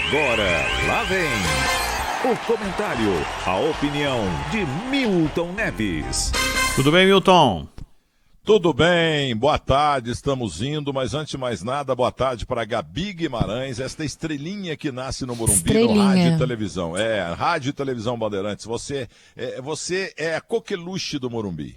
Agora, lá vem o comentário, a opinião de Milton Neves. Tudo bem, Milton? Tudo bem, boa tarde, estamos indo, mas antes de mais nada, boa tarde para Gabi Guimarães, esta estrelinha que nasce no Morumbi, no rádio e televisão. Rádio e televisão Bandeirantes, você é a coqueluche do Morumbi.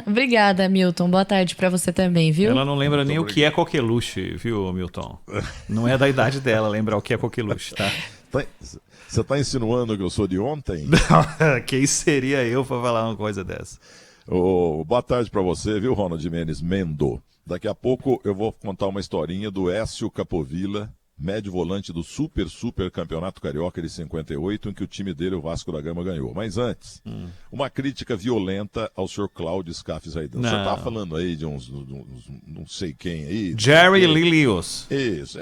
Obrigada, Milton, boa tarde para você também, viu? Ela não lembra nem o que é coqueluche, viu, Milton? Não é da idade dela lembrar o que é coqueluche, tá? Você está insinuando que eu sou de ontem? Não, quem seria eu para falar uma coisa dessa? Boa tarde para você, viu, Ronald Menes Mendo? Daqui a pouco eu vou contar uma historinha do Écio Capovilla, médio volante do super campeonato carioca de 58, em que o time dele, o Vasco da Gama, ganhou. Mas antes, uma crítica violenta ao senhor Cláudio Scaff Zaidan. Você tá falando aí de uns não sei quem aí. Jerry Lilius. Isso,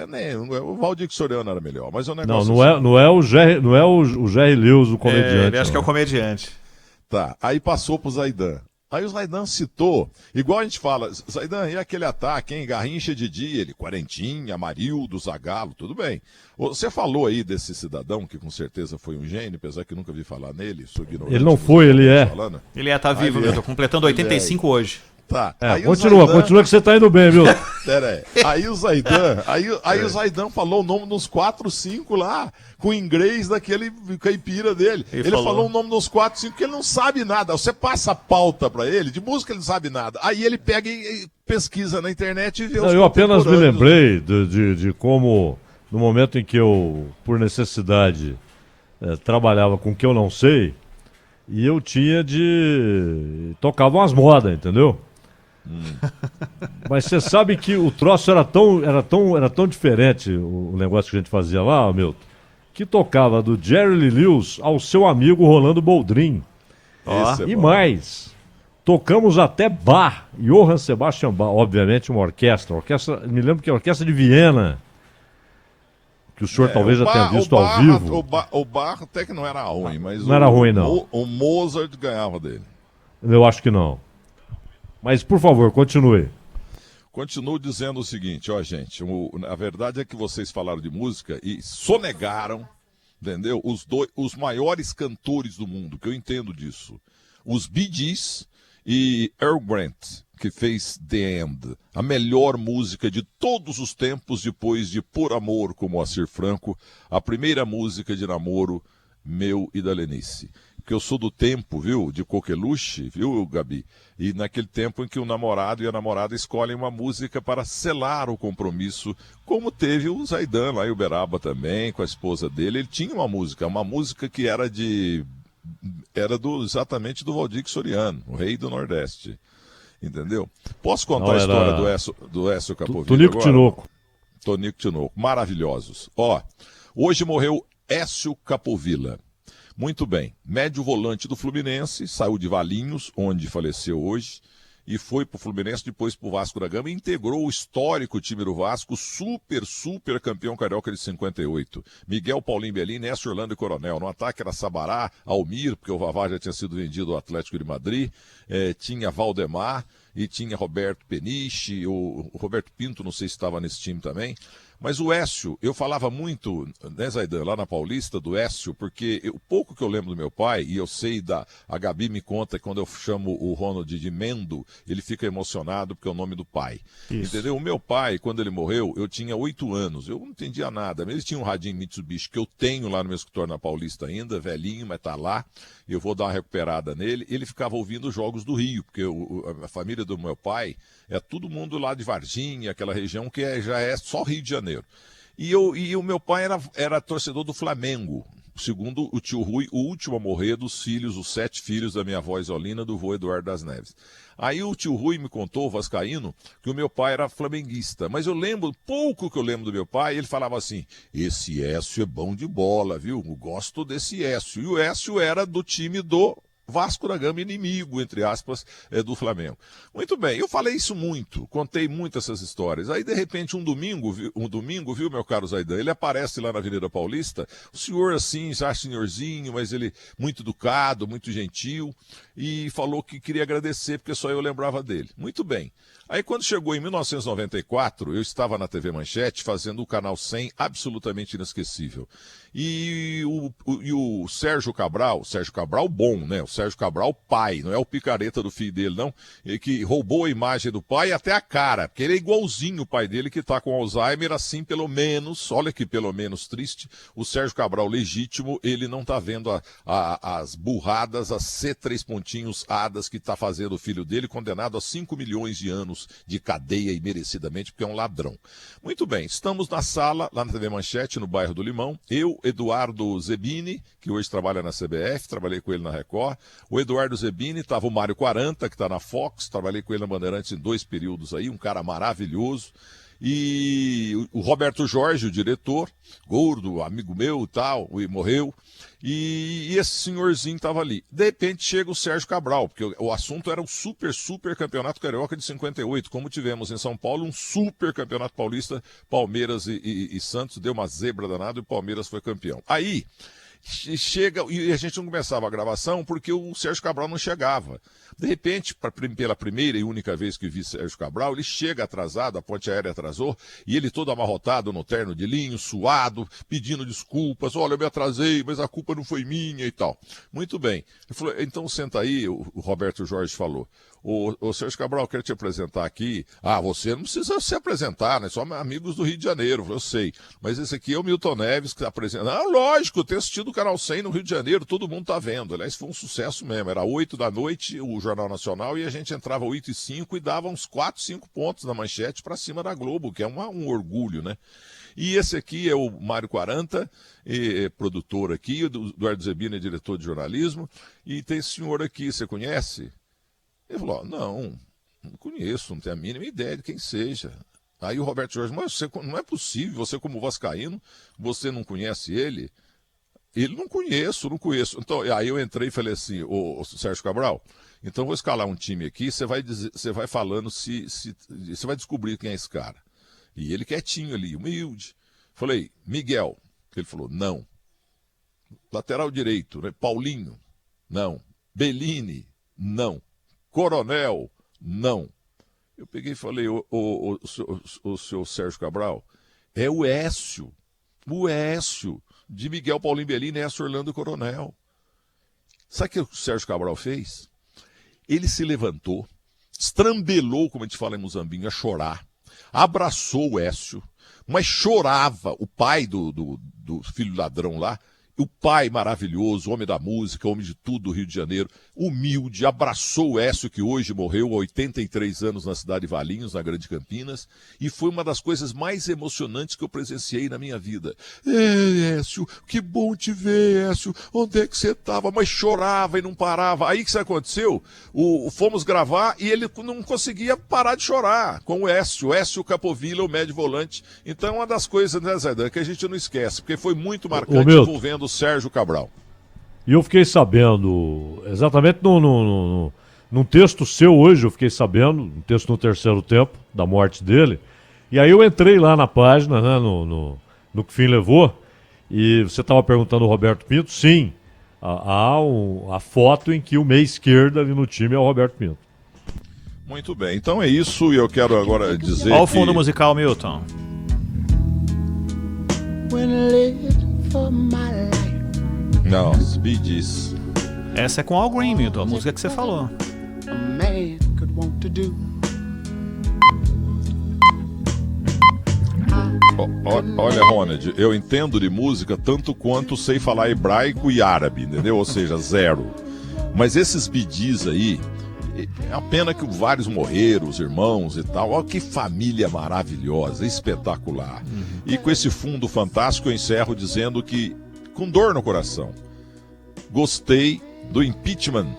o Valdir Soriano era melhor, mas o negócio... Não é o Jerry Lewis, o comediante. Ele acha que é o comediante. Tá, aí passou pro Zaidan. Aí o Zaidan citou, igual a gente fala, Zaidan, e aquele ataque, hein? Garrincha de dia, ele, Quarentinha, Amarildo, Zagallo, tudo bem. Você falou aí desse cidadão, que com certeza foi um gênio, apesar que nunca vi falar nele, sou ignorante. Ele não foi, ele é. Falando. Ele tá vivo, Milton, completando 85 hoje. Tá. Continua que você tá indo bem, viu? Pera aí. Aí o Zaidan falou o nome dos 4, 5 lá, com o inglês daquele caipira dele. Ele falou o nome dos 4, 5 que ele não sabe nada. Você passa a pauta pra ele, de música ele não sabe nada. Aí ele pega e pesquisa na internet e vê os Eu apenas me lembrei de como, no momento em que eu, por necessidade, trabalhava com o que eu não sei, e eu tocava umas modas, entendeu? Mas você sabe que o troço era tão diferente, o negócio que a gente fazia lá, Milton, que tocava do Jerry Lee Lewis ao seu amigo Rolando Boldrin. E mais, tocamos até Bach, Johann Sebastian Bach, obviamente uma orquestra, me lembro que é a Orquestra de Viena, que o senhor talvez já tenha visto ao vivo. O Bach até que não era ruim, mas não era ruim, não. O Mozart ganhava dele. Eu acho que não. Mas, por favor, continue. Continuo dizendo o seguinte, gente, a verdade é que vocês falaram de música e sonegaram, entendeu? Os maiores cantores do mundo, que eu entendo disso. Os Bee Gees e Earl Grant, que fez The End, a melhor música de todos os tempos depois de Por Amor, com Moacir Franco, a primeira música de namoro meu e da Lenice. Porque eu sou do tempo, viu, de coqueluche, viu, Gabi? E naquele tempo em que o namorado e a namorada escolhem uma música para selar o compromisso, como teve o Zaidan lá em Uberaba também, com a esposa dele. Ele tinha uma música que era exatamente do Valdir Soriano, o rei do Nordeste. Entendeu? Posso contar a história do Écio Capovilla Tonico agora? Tinoco. Tonico Tinoco, maravilhosos. Hoje morreu Écio Capovilla. Muito bem, médio volante do Fluminense, saiu de Valinhos, onde faleceu hoje, e foi para o Fluminense, depois para o Vasco da Gama, e integrou o histórico time do Vasco, super campeão carioca de 58. Miguel Paulinho Bellini, Écio Orlando e Coronel. No ataque era Sabará, Almir, porque o Vavá já tinha sido vendido ao Atlético de Madrid, tinha Valdemar e tinha Roberto Peniche, o Roberto Pinto, não sei se estava nesse time também. Mas o Écio, eu falava muito, né, Zaidan, lá na Paulista, do Écio, porque o pouco que eu lembro do meu pai, e eu sei a Gabi me conta que quando eu chamo o Ronald de Mendo, ele fica emocionado porque é o nome do pai. Isso. Entendeu? O meu pai, quando ele morreu, eu tinha 8 anos, eu não entendia nada, mas ele tinha um radinho Mitsubishi que eu tenho lá no meu escritório na Paulista ainda, velhinho, mas tá lá, eu vou dar uma recuperada nele. Ele ficava ouvindo os Jogos do Rio, porque a família do meu pai é todo mundo lá de Varginha, aquela região que já é só Rio de Janeiro. E o meu pai era torcedor do Flamengo, segundo o tio Rui, o último a morrer dos filhos, os 7 filhos da minha avó Isolina, do vô Eduardo das Neves. Aí o tio Rui me contou, o vascaíno, que o meu pai era flamenguista. Mas eu lembro, pouco que eu lembro do meu pai, ele falava assim, esse Écio é bom de bola, viu? Eu gosto desse Écio. E o Écio era do time do Vasco da Gama, inimigo, entre aspas, do Flamengo. Muito bem, eu falei isso muito, contei muito essas histórias. Aí, de repente, um domingo, viu, meu caro Zaidan, ele aparece lá na Avenida Paulista, o senhor assim, já senhorzinho, mas ele muito educado, muito gentil, e falou que queria agradecer, porque só eu lembrava dele. Muito bem. Aí quando chegou em 1994, eu estava na TV Manchete fazendo o Canal 100, absolutamente inesquecível. E o Sérgio Cabral bom, né? O Sérgio Cabral pai, não é o picareta do filho dele, não, que roubou a imagem do pai e até a cara, porque ele é igualzinho o pai dele que está com Alzheimer, assim, pelo menos, olha que pelo menos triste, o Sérgio Cabral legítimo, ele não está vendo as burradas, as C3 pontinhos hadas que está fazendo o filho dele, condenado a 5 milhões de anos de cadeia e merecidamente, porque é um ladrão. Muito bem, estamos na sala, lá na TV Manchete, no bairro do Limão, eu, Eduardo Zebini, que hoje trabalha na CBF, trabalhei com ele na Record, o Eduardo Zebini, estava o Mário 40, que está na Fox, trabalhei com ele na Bandeirantes em 2 períodos aí, um cara maravilhoso, e o Roberto Jorge, o diretor, gordo, amigo meu e tal, e morreu, e esse senhorzinho estava ali. De repente chega o Sérgio Cabral, porque o assunto era o super campeonato carioca de 58, como tivemos em São Paulo um super campeonato paulista, Palmeiras e Santos, deu uma zebra danada e o Palmeiras foi campeão. Aí chega, e a gente não começava a gravação porque o Sérgio Cabral não chegava. De repente, pela primeira e única vez que vi Sérgio Cabral, ele chega atrasado, a ponte aérea atrasou, e ele todo amarrotado no terno de linho, suado, pedindo desculpas, olha, eu me atrasei, mas a culpa não foi minha e tal. Muito bem. Ele falou, então senta aí, o Roberto Jorge falou. Ô Sérgio Cabral, quero te apresentar aqui. Ah, você não precisa se apresentar, né? Só amigos do Rio de Janeiro, eu sei. Mas esse aqui é o Milton Neves que está apresentando. Ah, lógico, eu tenho assistido o Canal 100 no Rio de Janeiro, todo mundo tá vendo. Aliás, foi um sucesso mesmo. Era 8 da noite, o Jornal Nacional, e a gente entrava 8h05 e dava uns 4, 5 pontos na manchete para cima da Globo, que é um orgulho, né? E esse aqui é o Mário 40, produtor aqui, o Eduardo Zebini é diretor de jornalismo, e tem esse senhor aqui, você conhece? Ele falou, não conheço, não tenho a mínima ideia de quem seja. Aí o Roberto Jorge, mas você, não é possível, você como vascaíno, você não conhece ele? Ele, não conheço. Então, aí eu entrei e falei assim, ô Sérgio Cabral, então vou escalar um time aqui, você vai falando, você vai descobrir quem é esse cara. E ele quietinho ali, humilde. Falei, Miguel. Ele falou, não. Lateral direito, né? Paulinho, não. Bellini, não. Coronel, não. Eu peguei e falei, o seu Sérgio Cabral, é o Écio, de Miguel, Paulinho, Bellini, Écio, Orlando Coronel. Sabe o que o Sérgio Cabral fez? Ele se levantou, estrambelou, como a gente fala em Muzambinho, a chorar, abraçou o Écio, mas chorava, o pai do filho ladrão lá, o pai maravilhoso, homem da música, homem de tudo do Rio de Janeiro, humilde, abraçou o Écio, que hoje morreu há 83 anos na cidade de Valinhos, na Grande Campinas, e foi uma das coisas mais emocionantes que eu presenciei na minha vida. Écio, que bom te ver, Écio, onde é que você estava? Mas chorava e não parava. Aí o que aconteceu? Fomos gravar e ele não conseguia parar de chorar com o Écio Capovilla, o médio volante. Então é uma das coisas, né, Zaidan, que a gente não esquece, porque foi muito marcante envolvendo o Sérgio Cabral. E eu fiquei sabendo, exatamente num texto seu hoje, eu fiquei sabendo, um texto no Terceiro Tempo, da morte dele, e aí eu entrei lá na página, né, no Que Fim Levou, e você estava perguntando ao Roberto Pinto, sim, há a foto em que o meia esquerda ali no time é o Roberto Pinto. Muito bem, então é isso, e eu quero agora dizer Olha o fundo musical, Milton. Não, Bee Gees. Essa é com Al Green, Milton, a música que você falou. Olha, Ronald, eu entendo de música tanto quanto sei falar hebraico e árabe, entendeu? Ou seja, zero. Mas esses Bee Gees aí, é a pena que vários morreram, os irmãos e tal. Olha que família maravilhosa, espetacular. E com esse fundo fantástico eu encerro dizendo que, com dor no coração, gostei do impeachment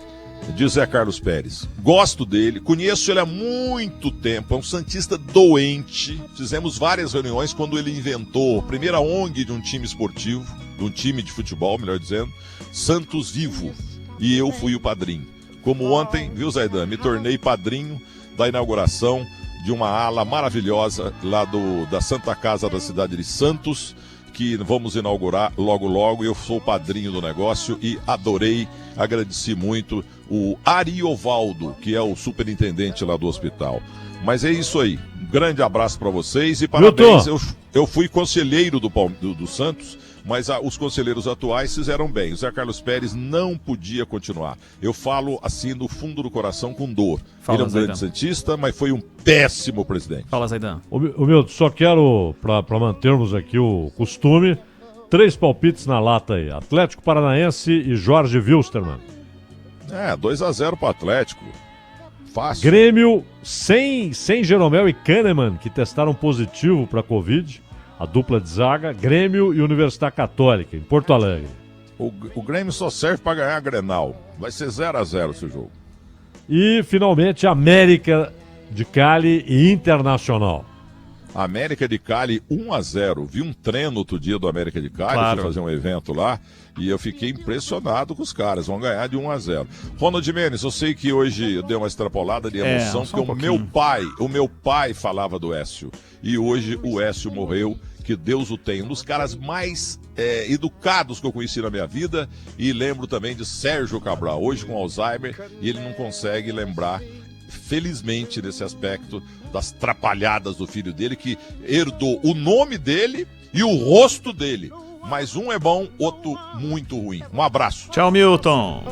de Zé Carlos Pérez. Gosto dele, conheço ele há muito tempo, é um santista doente. Fizemos várias reuniões quando ele inventou a primeira ONG de um time esportivo, de um time de futebol, melhor dizendo, Santos Vivo. E eu fui o padrinho. Como ontem, viu, Zaidan, me tornei padrinho da inauguração de uma ala maravilhosa lá da Santa Casa da cidade de Santos, que vamos inaugurar logo, e eu sou o padrinho do negócio e adorei, agradeci muito o Ariovaldo, que é o superintendente lá do hospital. Mas é isso aí. Um grande abraço para vocês e parabéns. Eu fui conselheiro do Santos, mas os conselheiros atuais fizeram bem. O Zé Carlos Pérez não podia continuar. Eu falo assim do fundo do coração com dor. Ele é um grande santista, mas foi um péssimo presidente. Fala, Zaidan. Ô Milton, só quero, para mantermos aqui o costume, 3 palpites na lata aí. Atlético Paranaense e Jorge Wilstermann. 2-0 pro Atlético. Fácil. Grêmio sem Jeromel e Kahneman, que testaram positivo para Covid. A dupla de zaga, Grêmio e Universidade Católica, em Porto Alegre. O Grêmio só serve para ganhar a Grenal. Vai ser 0-0 esse jogo. E, finalmente, América de Cali e Internacional. América de Cali 1-0. Vi um treino outro dia do América de Cali, claro. Fui fazer um evento lá, e eu fiquei impressionado com os caras. Vão ganhar de 1-0. Ronald Menes, eu sei que hoje eu dei uma extrapolada de emoção, porque o meu pai falava do Écio. E hoje o Écio morreu, que Deus o tenha. Um dos caras mais educados que eu conheci na minha vida. E lembro também de Sérgio Cabral, hoje com Alzheimer, e ele não consegue lembrar, felizmente, desse aspecto das trapalhadas do filho dele, que herdou o nome dele e o rosto dele. Mas um é bom, outro muito ruim. Um abraço. Tchau, Milton.